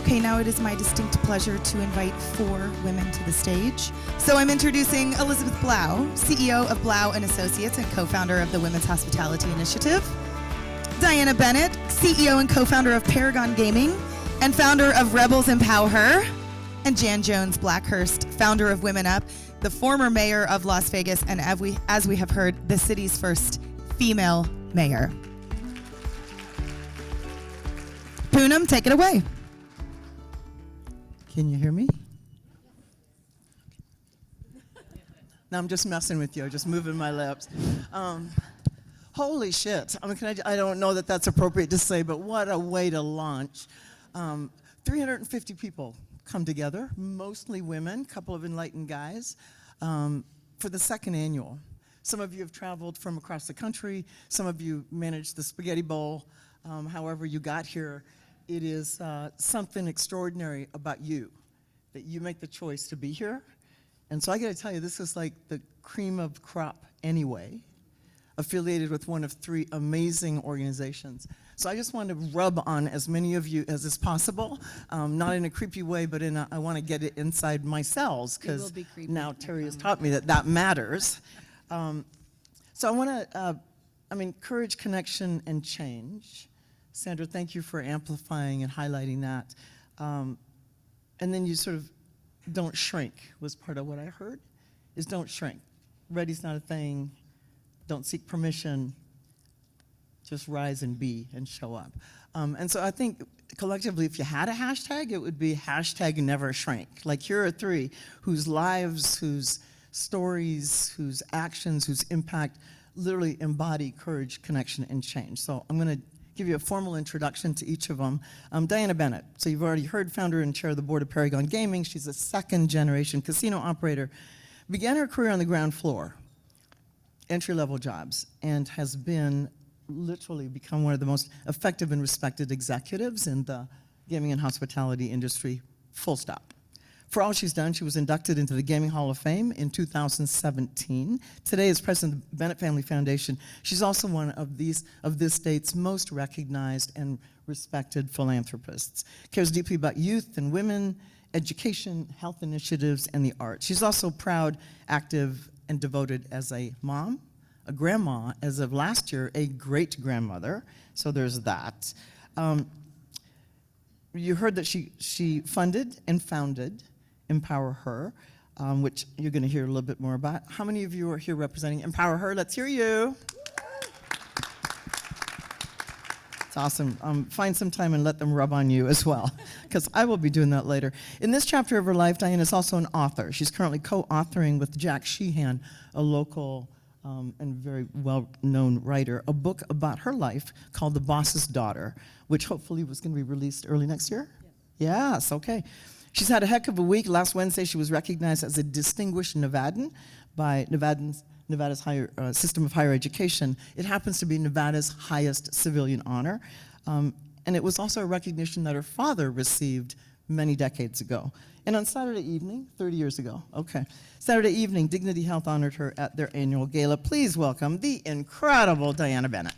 Okay, now it is my distinct pleasure to invite 4 women to the stage. So I'm introducing Elizabeth Blau, CEO of Blau and Associates and co-founder of the Women's Hospitality Initiative. Diana Bennett, CEO and co-founder of Paragon Gaming and founder of Rebels EmpowerHer. And Jan Jones Blackhurst, founder of WomenUp, the former mayor of Las Vegas, and as we have heard, the city's first female mayor. Punam, take it away. Can you hear me? No, I'm just messing with you, just moving my lips. Holy shit. I mean, I don't know that that's appropriate to say, but what a way to launch. 350 people come together, mostly women, a couple of enlightened guys, for the second annual. Some of you have traveled from across the country. Some of you managed the spaghetti bowl. However you got here, it is something extraordinary about you, that you make the choice to be here. And so I gotta tell you, this is like the cream of the crop anyway, affiliated with one of 3 amazing organizations. So I just want to rub on as many of you as is possible, not in a creepy way, but I want to get it inside my cells, because now Terry has taught me that that matters. So I want to, courage, connection, and change. Sandra, thank you for amplifying and highlighting that. And then you sort of don't shrink was part of what I heard, is don't shrink. Ready's not a thing. Don't seek permission. Just rise and be and show up. And so I think collectively, if you had a hashtag, it would be #NeverShrink. Like, here are 3 whose lives, whose stories, whose actions, whose impact literally embody courage, connection, and change. So I'm going to give you a formal introduction to each of them. Diana Bennett, so you've already heard, founder and chair of the board of Paragon Gaming. She's a second-generation casino operator. Began her career on the ground floor, entry-level jobs, and has literally become one of the most effective and respected executives in the gaming and hospitality industry, full stop. For all she's done, she was inducted into the Gaming Hall of Fame in 2017. Today, as president of the Bennett Family Foundation, she's also one of this state's most recognized and respected philanthropists. Cares deeply about youth and women, education, health initiatives, and the arts. She's also proud, active, and devoted as a mom, a grandma, as of last year, a great-grandmother, so there's that. You heard that she funded and founded EmpowerHer, which you're going to hear a little bit more about. How many of you are here representing EmpowerHer? Let's hear you. It's awesome. Find some time and let them rub on you as well, because I will be doing that later. In this chapter of her life, Diana is also an author. She's currently co-authoring with Jack Sheehan, a local and very well-known writer, a book about her life called The Boss's Daughter, which hopefully was going to be released early next year? Yes, okay. She's had a heck of a week. Last Wednesday, she was recognized as a distinguished Nevadan by Nevada's system of higher education. It happens to be Nevada's highest civilian honor. And it was also a recognition that her father received many decades ago. And on Saturday evening, 30 years ago, okay, Saturday evening, Dignity Health honored her at their annual gala. Please welcome the incredible Diana Bennett.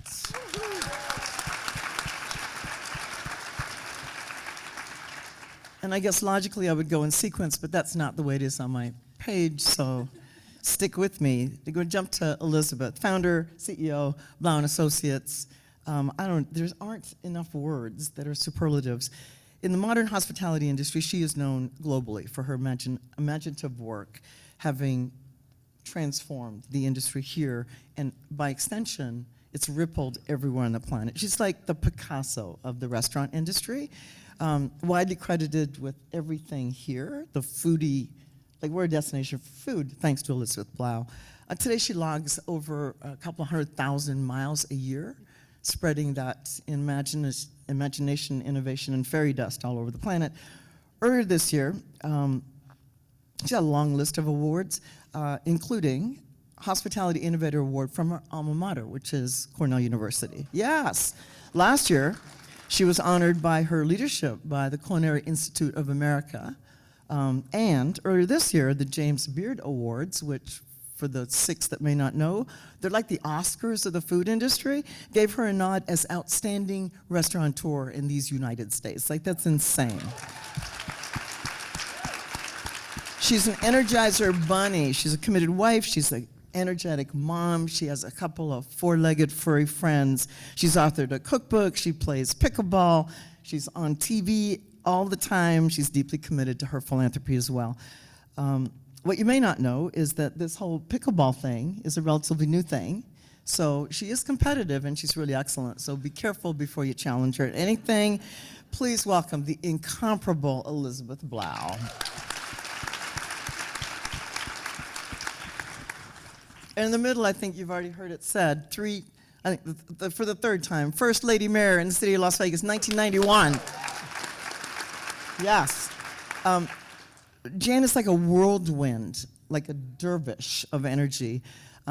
And I guess logically I would go in sequence, but that's not the way it is on my page, so stick with me. We're going to jump to Elizabeth, founder, CEO, Blau and Associates. There aren't enough words that are superlatives. In the modern hospitality industry, she is known globally for her imaginative work, having transformed the industry here, and by extension, it's rippled everywhere on the planet. She's like the Picasso of the restaurant industry, widely credited with everything here, the foodie, like we're a destination for food, thanks to Elizabeth Blau. Today she logs over a couple 100,000 miles a year, spreading that imagination, innovation, and fairy dust all over the planet. Earlier this year, she had a long list of awards, including Hospitality Innovator Award from her alma mater, which is Cornell University. Yes. Last year, she was honored by her leadership by the Culinary Institute of America. And earlier this year, the James Beard Awards, which for the 6 that may not know, they're like the Oscars of the food industry, gave her a nod as outstanding restaurateur in these United States. Like, that's insane. She's an Energizer bunny. She's a committed wife. She's an energetic mom. She has a couple of four-legged furry friends. She's authored a cookbook. She plays pickleball. She's on TV all the time. She's deeply committed to her philanthropy as well. What you may not know is that this whole pickleball thing is a relatively new thing. So she is competitive and she's really excellent. So be careful before you challenge her at anything. Please welcome the incomparable Elizabeth Blau. And in the middle, I think you've already heard it said, for the third time, First Lady Mayor in the city of Las Vegas, 1991. Yes. Jan is like a whirlwind, like a dervish of energy.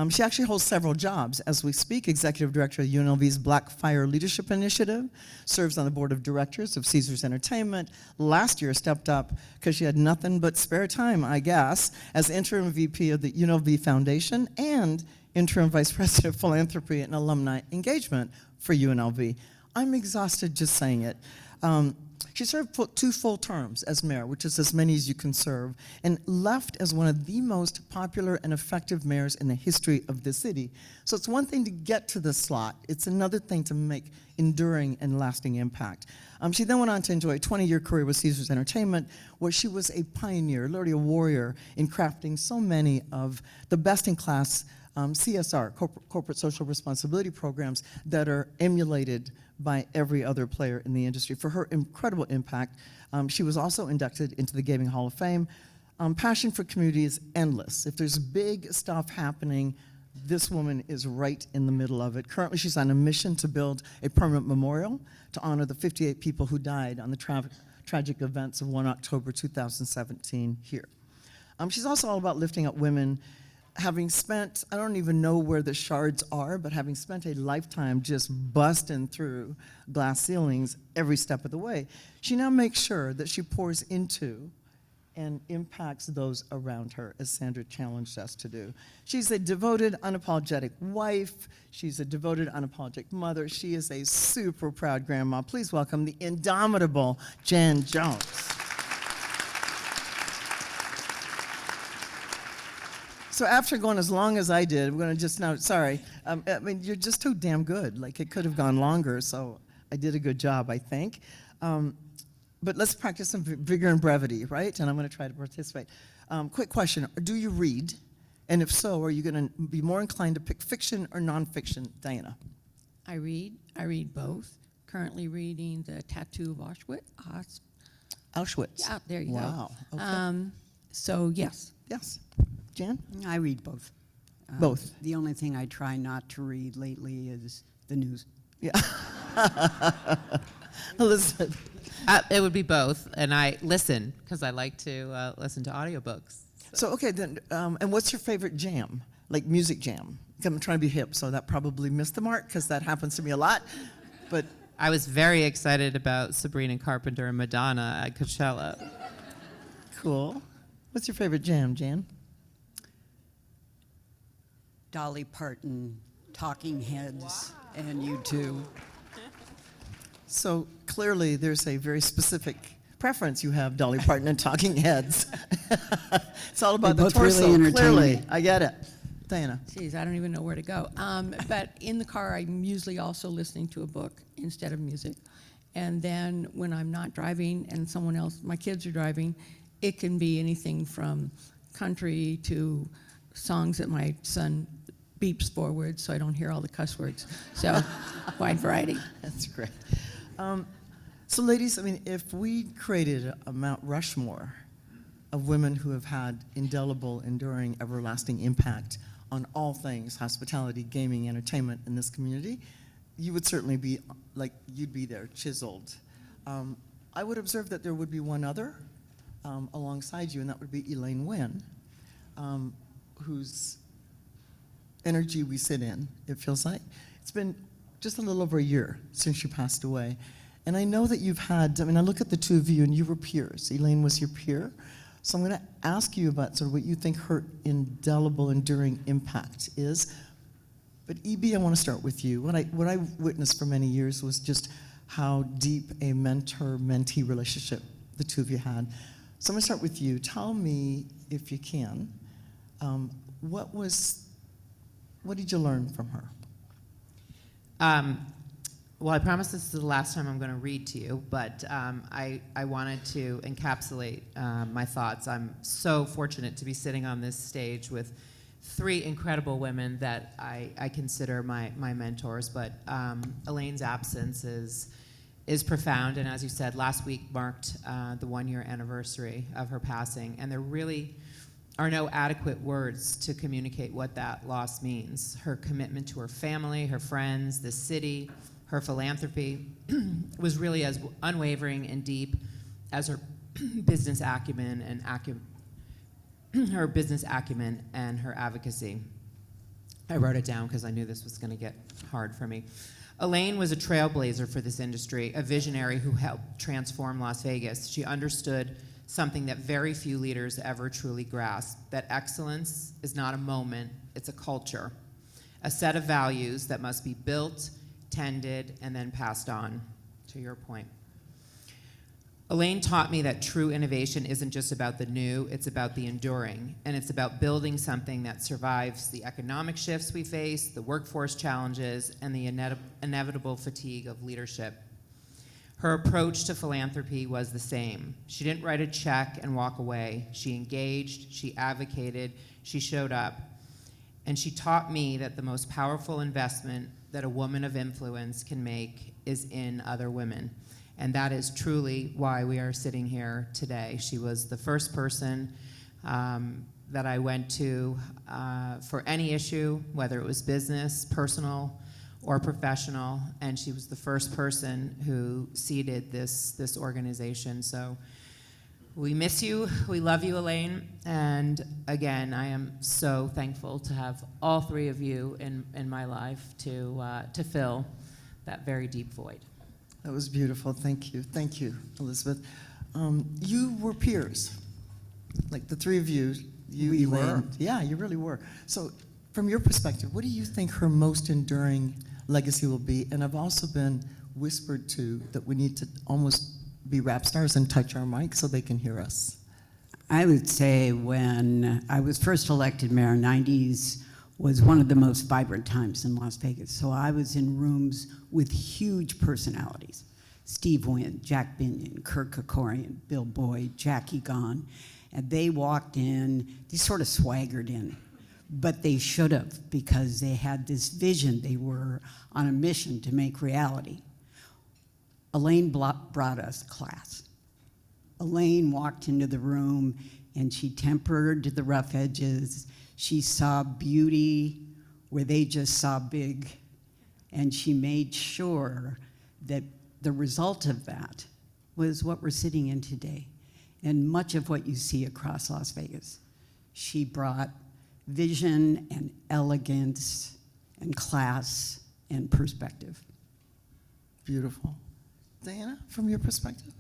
She actually holds several jobs as we speak: executive director of UNLV's Black Fire Leadership Initiative, serves on the board of directors of Caesars Entertainment. Last year stepped up because she had nothing but spare time, I guess, as interim VP of the UNLV Foundation and interim vice president of philanthropy and alumni engagement for UNLV. I'm exhausted just saying it. She served 2 full terms as mayor, which is as many as you can serve, and left as one of the most popular and effective mayors in the history of the city. So it's one thing to get to the slot. It's another thing to make enduring and lasting impact. She then went on to enjoy a 20-year career with Caesars Entertainment, where she was a pioneer, literally a warrior, in crafting so many of the best-in-class CSR, corporate social responsibility programs that are emulated by every other player in the industry. For her incredible impact, she was also inducted into the Gaming Hall of Fame. Passion for community is endless. If there's big stuff happening, this woman is right in the middle of it. Currently, she's on a mission to build a permanent memorial to honor the 58 people who died on the tragic events of 1 October 2017 here. She's also all about lifting up women. Having spent, I don't even know where the shards are, but having spent a lifetime just busting through glass ceilings every step of the way, she now makes sure that she pours into and impacts those around her, as Sandra challenged us to do. She's a devoted, unapologetic wife. She's a devoted, unapologetic mother. She is a super proud grandma. Please welcome the indomitable Jan Jones. So after going as long as I did, we're going to just now, sorry, I mean, you're just too damn good. Like, it could have gone longer, so I did a good job, I think. But let's practice some vigor and brevity, right? And I'm going to try to participate. Quick question, do you read? And if so, are you going to be more inclined to pick fiction or nonfiction? Diana. I read both. Currently reading The Tattoo of Auschwitz. Auschwitz. Yeah, there you go. go. Okay. So, yes. Yes. Jan? I read both. Both. The only thing I try not to read lately is the news. Yeah. Elizabeth. It would be both, and I listen because I like to listen to audiobooks. So okay, then, and what's your favorite jam? Like music jam? I'm trying to be hip, so that probably missed the mark because that happens to me a lot. But I was very excited about Sabrina Carpenter and Madonna at Coachella. Cool. What's your favorite jam, Jan? Dolly Parton, Talking Heads, and U2. So clearly there's a very specific preference you have, Dolly Parton and Talking Heads. It's all about They're the both really torso, entertaining. clearly. I get it. Diana. Geez, I don't even know where to go. But in the car, I'm usually also listening to a book instead of music. And then when I'm not driving and someone else, my kids are driving, it can be anything from country to songs that my son beeps forward so I don't hear all the cuss words. So, wide variety. That's great. So ladies, I mean, if we created a Mount Rushmore of women who have had indelible, enduring, everlasting impact on all things hospitality, gaming, entertainment in this community, you would certainly be, like, you'd be there, chiseled. I would observe that there would be one other alongside you, and that would be Elaine Wynn, whose energy we sit in, it feels like. It's been just a little over a year since she passed away. And I know that you've had, I mean, I look at the two of you and you were peers. Elaine was your peer. So I'm going to ask you about sort of what you think her indelible, enduring impact is. But EB, I want to start with you. What I witnessed for many years was just how deep a mentor-mentee relationship the two of you had. So I'm gonna start with you. Tell me, if you can, what did you learn from her? Well, I promise this is the last time I'm going to read to you, but I wanted to encapsulate my thoughts. I'm so fortunate to be sitting on this stage with three incredible women that I consider my mentors, but Elaine's absence is profound, and as you said, last week marked the 1-year anniversary of her passing, and there really are no adequate words to communicate what that loss means. Her commitment to her family, her friends, the city, her philanthropy was really as unwavering and deep as her business acumen and her advocacy. I wrote it down because I knew this was going to get hard for me. Elaine was a trailblazer for this industry, a visionary who helped transform Las Vegas. She understood something that very few leaders ever truly grasp, that excellence is not a moment, it's a culture, a set of values that must be built, tended, and then passed on, to your point. Elaine taught me that true innovation isn't just about the new, it's about the enduring, and it's about building something that survives the economic shifts we face, the workforce challenges, and the inevitable fatigue of leadership. Her approach to philanthropy was the same. She didn't write a check and walk away. She engaged, she advocated, she showed up. And she taught me that the most powerful investment that a woman of influence can make is in other women. And that is truly why we are sitting here today. She was the first person that I went to for any issue, whether it was business, personal, or professional, and she was the first person who seeded this organization. So we miss you, we love you, Elaine, and again, I am so thankful to have all three of you in my life to fill that very deep void. That was beautiful. Thank you, Elizabeth. You were peers, like the three of you. We were. Yeah, you really were. So, from your perspective, what do you think her most enduring legacy will be? And I've also been whispered to that we need to almost be rap stars and touch our mic so they can hear us. I would say when I was first elected mayor, 90s was one of the most vibrant times in Las Vegas. So I was in rooms with huge personalities. Steve Wynn, Jack Binion, Kirk Kerkorian, Bill Boyd, Jackie Gahn. And they walked in, they sort of swaggered in. But they should have, because they had this vision. They were on a mission to make reality. Elaine brought us class. Elaine walked into the room and she tempered the rough edges. She saw beauty where they just saw big. And she made sure that the result of that was what we're sitting in today. And much of what you see across Las Vegas. She brought vision and elegance and class and perspective. Beautiful. Diana, from your perspective?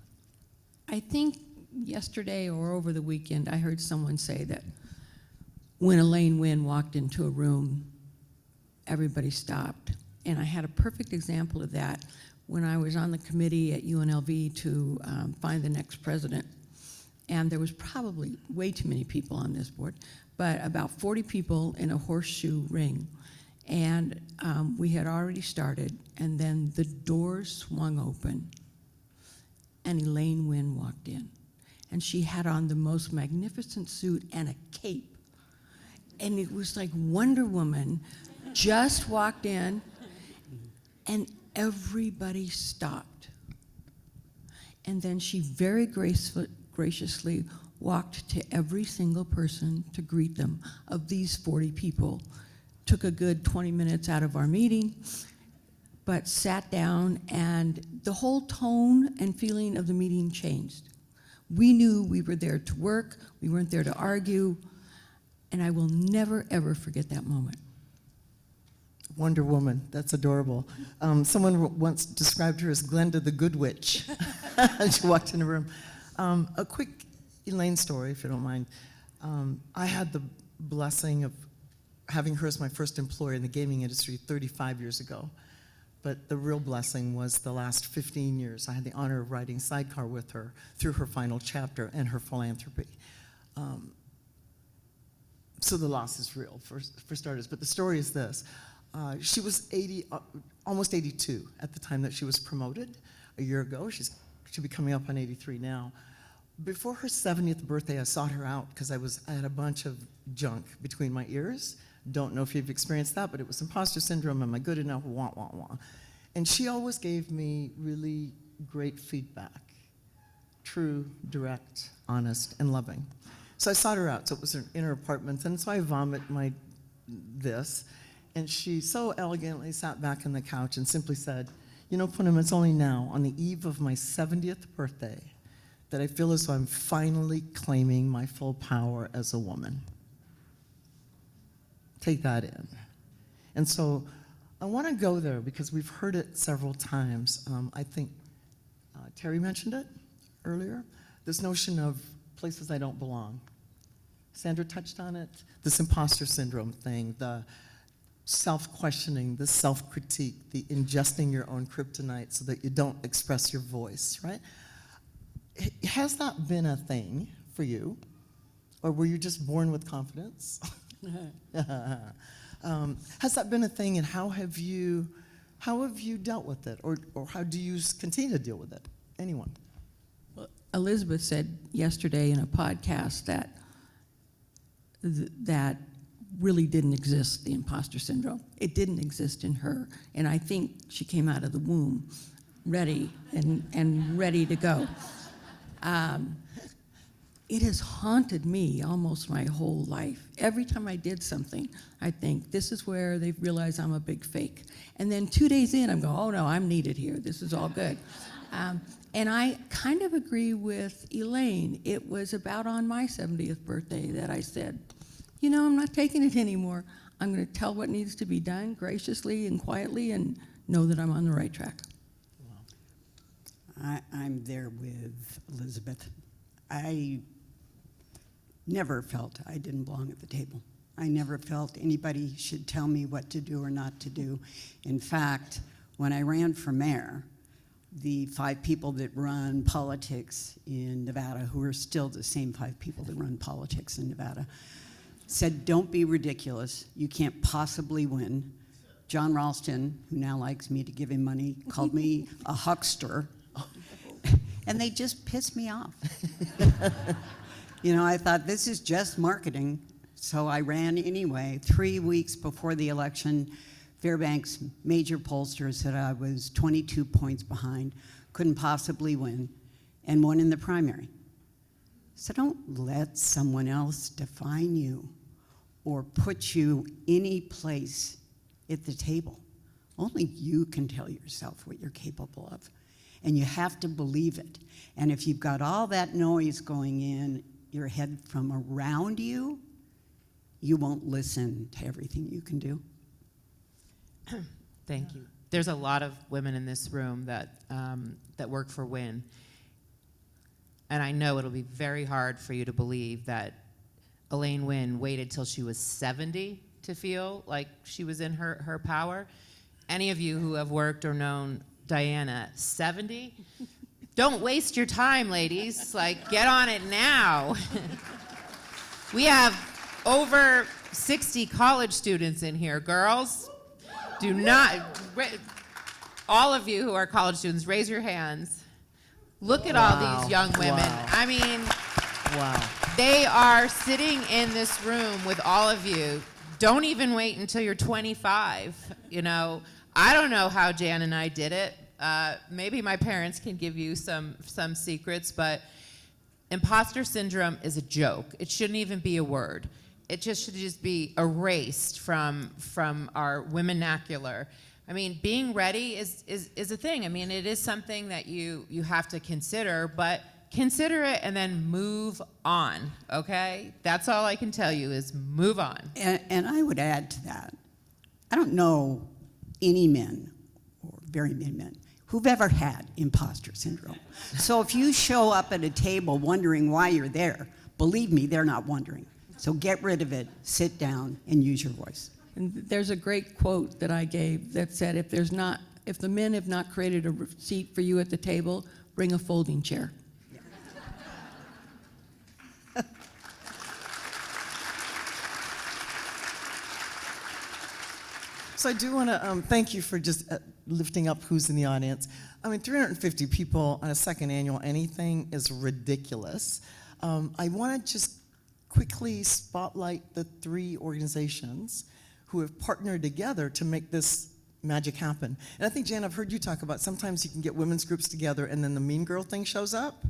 I think yesterday or over the weekend, I heard someone say that when Elaine Wynn walked into a room, everybody stopped. And I had a perfect example of that when I was on the committee at UNLV to find the next president. And there was probably way too many people on this board, but about 40 people in a horseshoe ring. And we had already started, and then the doors swung open, and Elaine Wynn walked in. And she had on the most magnificent suit and a cape. And it was like Wonder Woman just walked in, and everybody stopped. And then she very graciously walked to every single person to greet them of these 40 people. Took a good 20 minutes out of our meeting, but sat down, and the whole tone and feeling of the meeting changed. We knew we were there to work, we weren't there to argue, and I will never, ever forget that moment. Wonder Woman, that's adorable. Someone once described her as Glenda the Good Witch. She walked in the room. A quick Elaine story, if you don't mind. I had the blessing of having her as my first employer in the gaming industry 35 years ago. But the real blessing was the last 15 years. I had the honor of writing Sidecar with her through her final chapter and her philanthropy. So the loss is real, for starters. But the story is this. She was almost 82 at the time that she was promoted a year ago. She'll be coming up on 83 now. Before her 70th birthday, I sought her out because I had a bunch of junk between my ears. Don't know if you've experienced that, but it was imposter syndrome. Am I good enough? Wah, wah, wah. And she always gave me really great feedback. True, direct, honest, and loving. So I sought her out. So it was in her apartment. And so I vomit this. And she so elegantly sat back on the couch and simply said, you know, Punam, it's only now, on the eve of my 70th birthday, that I feel as though I'm finally claiming my full power as a woman. Take that in. And so I want to go there because we've heard it several times. I think Terry mentioned it earlier, this notion of places I don't belong. Sandra touched on it, this imposter syndrome thing, the self-questioning, the self-critique, the ingesting your own kryptonite so that you don't express your voice, right? Has that been a thing for you? Or were you just born with confidence? Has that been a thing, and how have you dealt with it, or how do you continue to deal with it? Anyone? Well, Elizabeth said yesterday in a podcast that that really didn't exist, the imposter syndrome. It didn't exist in her, and I think she came out of the womb ready and ready to go. It has haunted me almost my whole life. Every time I did something, I think, this is where they've realized I'm a big fake. And then 2 days in, I'm going, oh no, I'm needed here. This is all good. And I kind of agree with Elaine. It was about on my 70th birthday that I said, you know, I'm not taking it anymore. I'm going to tell what needs to be done graciously and quietly and know that I'm on the right track. I'm there with Elizabeth. I never felt I didn't belong at the table. I never felt anybody should tell me what to do or not to do. In fact, when I ran for mayor, the 5 people that run politics in Nevada, who are still the same 5 people that run politics in Nevada, said, don't be ridiculous. You can't possibly win. John Ralston, who now likes me to give him money, called me a huckster. And they just pissed me off. You know, I thought, this is just marketing. So I ran anyway. 3 weeks before the election, Fairbanks major pollsters said I was 22 points behind, couldn't possibly win, and won in the primary. So don't let someone else define you or put you any place at the table. Only you can tell yourself what you're capable of. And you have to believe it. And if you've got all that noise going in your head from around you, you won't listen to everything you can do. Thank you. There's a lot of women in this room that work for WIN. And I know it'll be very hard for you to believe that Elaine Wynn waited till she was 70 to feel like she was in her power. Any of you who have worked or known Diana, 70? Don't waste your time, ladies. Like, get on it now. We have over 60 college students in here. Girls, do not, all of you who are college students, raise your hands. Look at all these young women. Wow. I mean, Wow. they are sitting in this room with all of you. Don't even wait until you're 25. You know, I don't know how Jan and I did it. Maybe my parents can give you some secrets, but imposter syndrome is a joke. It shouldn't even be a word. It should just be erased from our womenacular. I mean, being ready is a thing. I mean, it is something that you have to consider, but consider it and then move on, okay? That's all I can tell you is move on. And I would add to that, I don't know any men, or very many men, who've ever had imposter syndrome. So if you show up at a table wondering why you're there, believe me, they're not wondering. So get rid of it, sit down, and use your voice. And there's a great quote that I gave that said, if there's not if the men have not created a seat for you at the table, bring a folding chair. So I do want to thank you for just lifting up who's in the audience. I mean, 350 people on a second annual anything is ridiculous. I want to just quickly spotlight the 3 organizations who have partnered together to make this magic happen. And I think, Jan, I've heard you talk about sometimes you can get women's groups together and then the mean girl thing shows up,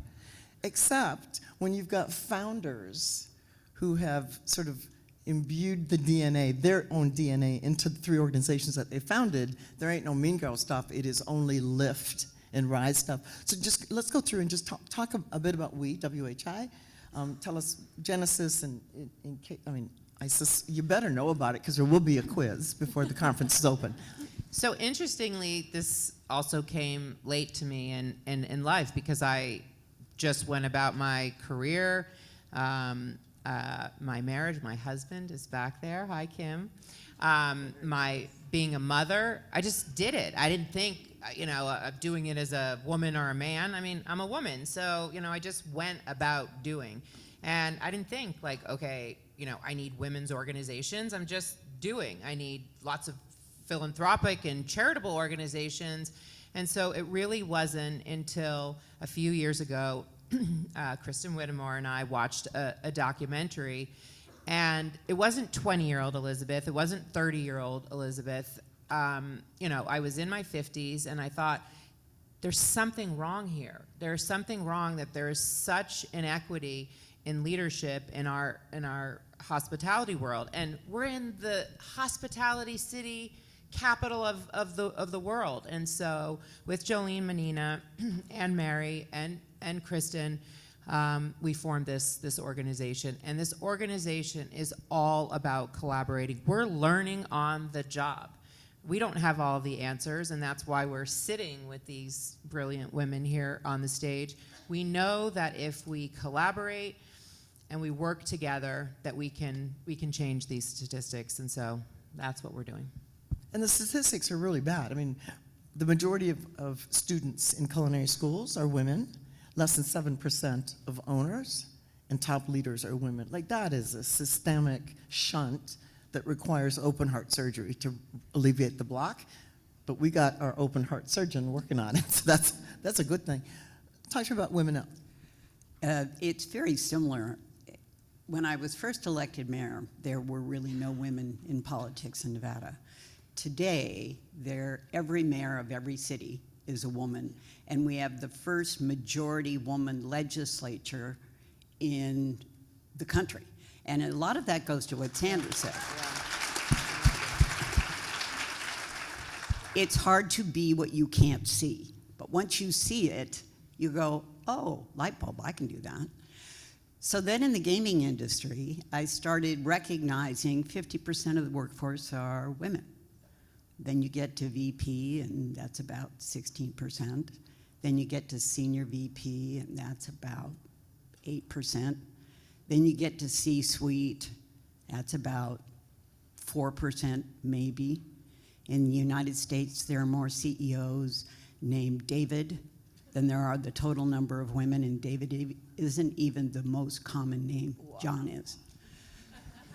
except when you've got founders who have sort of imbued the DNA, their own DNA, into the 3 organizations that they founded. There ain't no mean girl stuff. It is only lift and rise stuff. So just let's go through and just talk a bit about WHI. Tell us Genesis and I mean, you better know about it because there will be a quiz before the conference is open. So interestingly, this also came late to me in life because I just went about my career. My marriage, my husband is back there. Hi, Kim. My being a mother, I just did it. I didn't think, of doing it as a woman or a man. I mean, I'm a woman, so, I just went about doing. And I didn't think like, okay, I need women's organizations. I'm just doing. I need lots of philanthropic and charitable organizations. And so it really wasn't until a few years ago Kristen Whittemore and I watched a documentary, and it wasn't 20-year-old Elizabeth, it wasn't 30-year-old Elizabeth. I was in my 50s, and I thought, there's something wrong here. There's something wrong that there is such inequity in leadership in our hospitality world, and we're in the hospitality city capital of the world. And so with Jolene, Menina, and Mary, and Kristen, we formed this organization. And this organization is all about collaborating. We're learning on the job. We don't have all the answers, and that's why we're sitting with these brilliant women here on the stage. We know that if we collaborate and we work together, that we can change these statistics, and so that's what we're doing. And the statistics are really bad. I mean, the majority of students in culinary schools are women. Less than 7% of owners and top leaders are women. Like, that is a systemic shunt that requires open heart surgery to alleviate the block. But we got our open heart surgeon working on it, so that's a good thing. Talk to me about WomenUp. It's very similar. When I was first elected mayor, there were really no women in politics in Nevada. Today, every mayor of every city is a woman, and we have the first majority woman legislature in the country. And a lot of that goes to what Sandra said. It's hard to be what you can't see, but once you see it, you go, oh, light bulb, I can do that. So then in the gaming industry, I started recognizing 50% of the workforce are women. Then you get to VP, and that's about 16%. Then you get to senior VP, and that's about 8%. Then you get to C-suite, that's about 4% maybe. In the United States, there are more CEOs named David than there are the total number of women, and David isn't even the most common name. Wow. John is.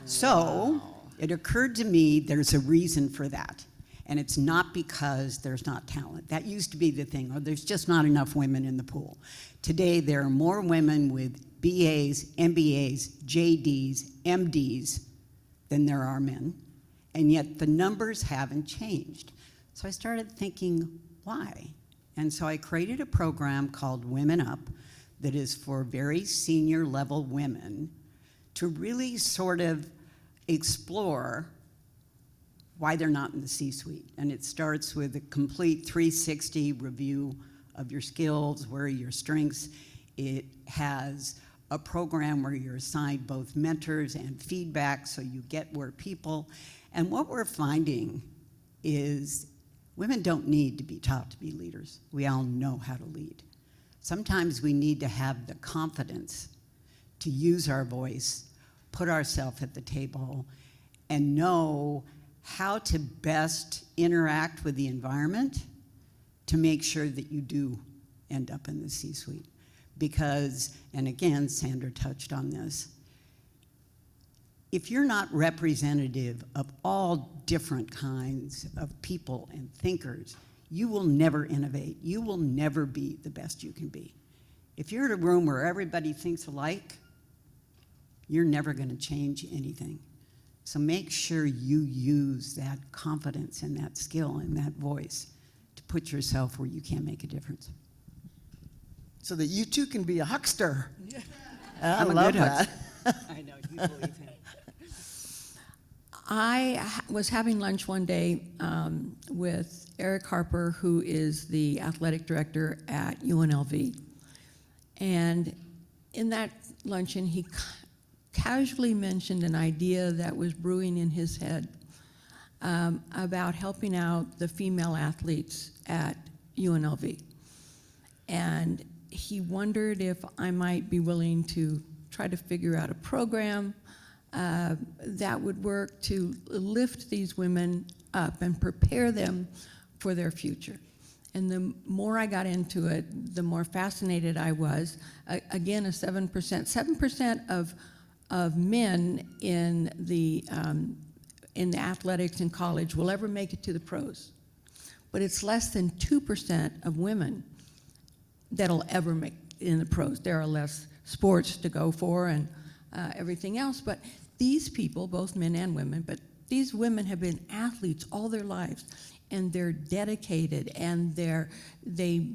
So it occurred to me there's a reason for that. And it's not because there's not talent. That used to be the thing, or there's just not enough women in the pool. Today, there are more women with BAs, MBAs, JDs, MDs than there are men, and yet the numbers haven't changed. So I started thinking, why? And so I created a program called WomenUp that is for very senior level women to really sort of explore why they're not in the C-suite. And it starts with a complete 360 review of your skills, where are your strengths. It has a program where you're assigned both mentors and feedback, so you get where people. And what we're finding is women don't need to be taught to be leaders. We all know how to lead. Sometimes we need to have the confidence to use our voice, put ourselves at the table, and know how to best interact with the environment to make sure that you do end up in the C-suite. Because, and again, Sandra touched on this, if you're not representative of all different kinds of people and thinkers, you will never innovate. You will never be the best you can be. If you're in a room where everybody thinks alike, you're never going to change anything. So make sure you use that confidence and that skill and that voice to put yourself where you can make a difference. So that you too can be a huckster. Yeah. I I'm a love good that. I know, you believe him. I was having lunch one day with Eric Harper, who is the athletic director at UNLV. And in that luncheon, he casually mentioned an idea that was brewing in his head about helping out the female athletes at UNLV. And he wondered if I might be willing to try to figure out a program that would work to lift these women up and prepare them for their future. And the more I got into it, the more fascinated I was. Again, 7% of men in the athletics in college will ever make it to the pros. But it's less than 2% of women that'll ever make it in the pros. There are less sports to go for and everything else. But these people, both men and women, but these women have been athletes all their lives, and they're dedicated, and they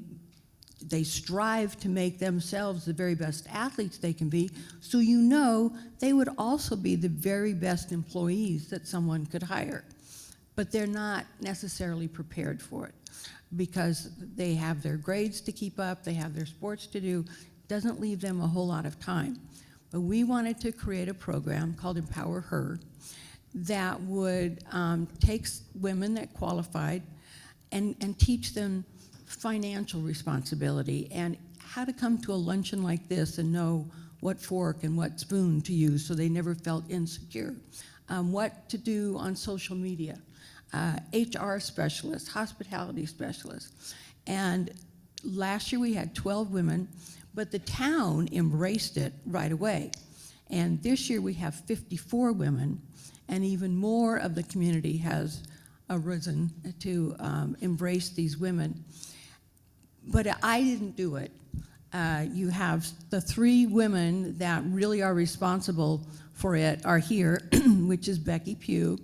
strive to make themselves the very best athletes they can be. So you know they would also be the very best employees that someone could hire. But they're not necessarily prepared for it because they have their grades to keep up, they have their sports to do. Doesn't leave them a whole lot of time. But we wanted to create a program called EmpowerHer that would take women that qualified and teach them financial responsibility and how to come to a luncheon like this and know what fork and what spoon to use so they never felt insecure. What to do on social media, HR specialists, hospitality specialists. And last year we had 12 women, but the town embraced it right away. And this year we have 54 women, and even more of the community has arisen to embrace these women. But I didn't do it. You have the 3 women that really are responsible for it are here, which is Becky Pugh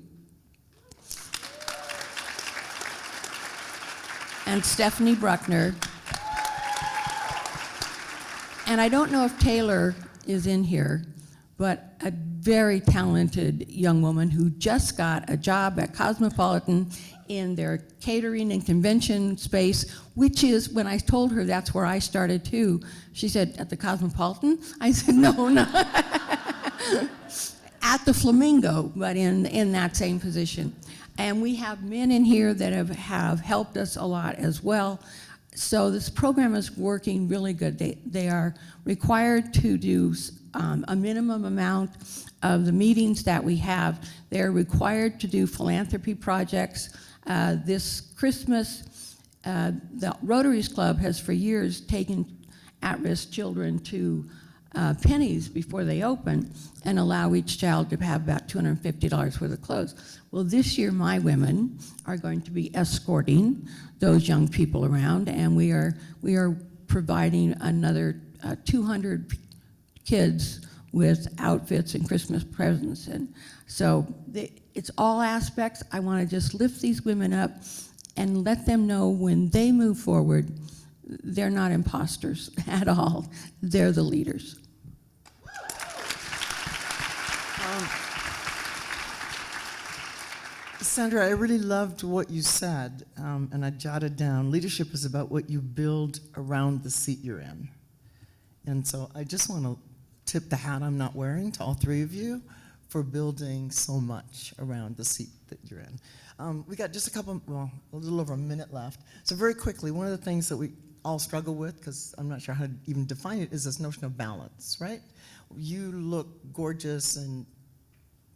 and Stephanie Bruckner. And I don't know if Taylor is in here, but a very talented young woman who just got a job at Cosmopolitan in their catering and convention space, which is, when I told her that's where I started too, she said, at the Cosmopolitan? I said, no, no. At the Flamingo, but in that same position. And we have men in here that have helped us a lot as well. So this program is working really good. They are required to do a minimum amount of the meetings that we have. They're required to do philanthropy projects. This Christmas, the Rotaries Club has for years taken at-risk children to Pennies before they open and allow each child to have about $250 worth of clothes. Well, this year my women are going to be escorting those young people around, and we are providing another 200 kids with outfits and Christmas presents. And so it's all aspects. I want to just lift these women up and let them know when they move forward, they're not imposters at all. They're the leaders. Sandra, I really loved what you said, and I jotted down, leadership is about what you build around the seat you're in. And so I just want to tip the hat I'm not wearing to all 3 of you for building so much around the seat that you're in. We got just a little over a minute left. So very quickly, one of the things that we all struggle with, because I'm not sure how to even define it, is this notion of balance, right? You look gorgeous and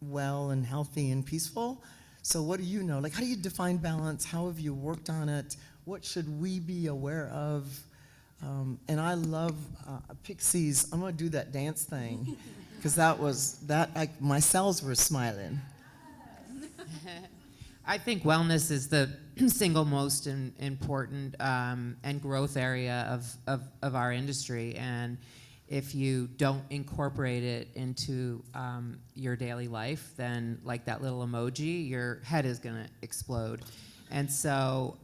well and healthy and peaceful. So what do you know? Like, how do you define balance? How have you worked on it? What should we be aware of? And I love Pixies. I'm going to do that dance thing because my cells were smiling. I think wellness is the single most important and growth area of our industry. And if you don't incorporate it into your daily life, then like that little emoji, your head is going to explode. And so,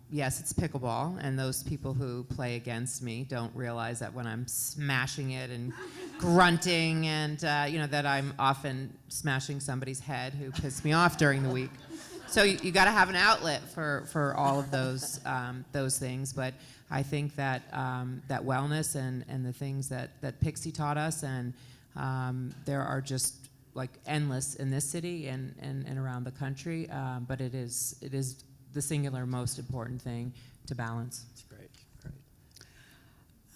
yes, it's pickleball, and those people who play against me don't realize that when I'm smashing it and grunting and, that I'm often smashing somebody's head who pissed me off during the week. So you got to have an outlet for all of those things. But I think that that wellness and the things that Pixie taught us, and there are just like endless in this city and around the country. But it is the singular most important thing to balance. That's great.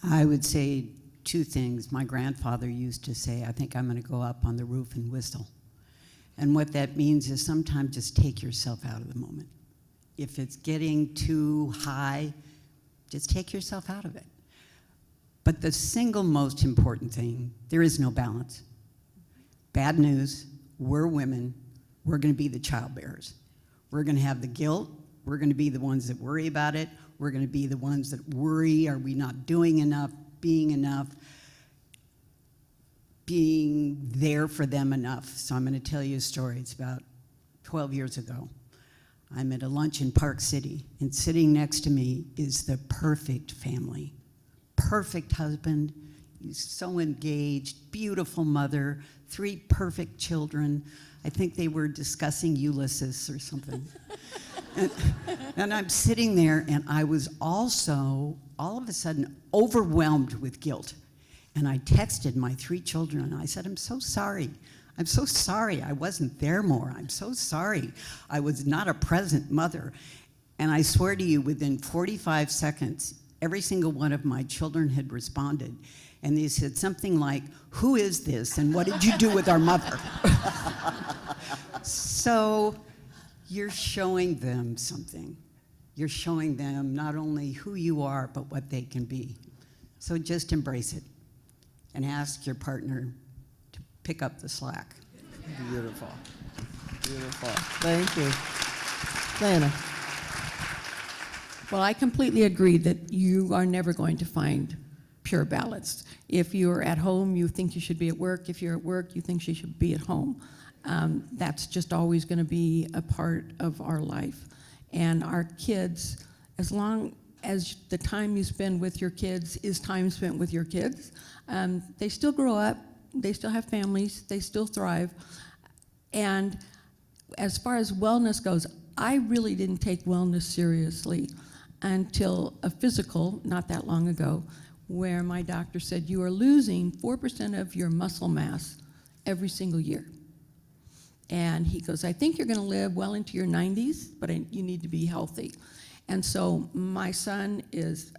I would say two things. My grandfather used to say, I think I'm going to go up on the roof and whistle. And what that means is sometimes just take yourself out of the moment. If it's getting too high, just take yourself out of it. But the single most important thing, there is no balance. Bad news, we're women, we're going to be the child bearers. We're going to have the guilt, we're going to be the ones that worry about it, we're going to be the ones that worry, are we not doing enough, being there for them enough. So I'm going to tell you a story. It's about 12 years ago. I'm at a lunch in Park City, and sitting next to me is the perfect family. Perfect husband, he's so engaged, beautiful mother, 3 perfect children. I think they were discussing Ulysses or something. and I'm sitting there, and I was also, all of a sudden, overwhelmed with guilt. And I texted my 3 children, and I said, I'm so sorry. I'm so sorry I wasn't there more. I'm so sorry I was not a present mother. And I swear to you, within 45 seconds, every single one of my children had responded. And they said something like, who is this, and what did you do with our mother? So you're showing them something. You're showing them not only who you are, but what they can be. So just embrace it and ask your partner to pick up the slack. Beautiful. Beautiful. Thank you. Diana. Well, I completely agree that you are never going to find pure balance. If you're at home, you think you should be at work. If you're at work, you think you should be at home. That's just always going to be a part of our life. And our kids, as long as the time you spend with your kids is time spent with your kids, they still grow up, they still have families, they still thrive. And as far as wellness goes, I really didn't take wellness seriously until a physical not that long ago, where my doctor said, you are losing 4% of your muscle mass every single year. And he goes, I think you're going to live well into your 90s, but you need to be healthy. And so my son is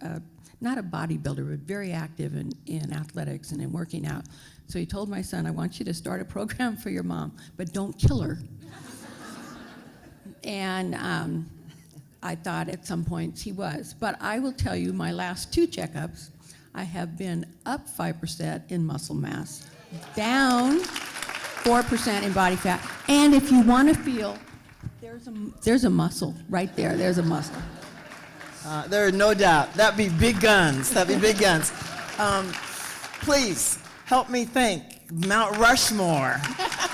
not a bodybuilder, but very active in athletics and in working out. So he told my son, I want you to start a program for your mom, but don't kill her. And I thought at some points he was. But I will tell you, my last 2 checkups, I have been up 5% in muscle mass, down 4% in body fat. And if you want to feel, there's a muscle right there. There's a muscle. There is no doubt. That'd be big guns. That'd be big guns. Please help me thank Mount Rushmore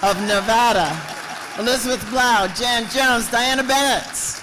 of Nevada. Elizabeth Blau, Jan Jones, Diana Bennett.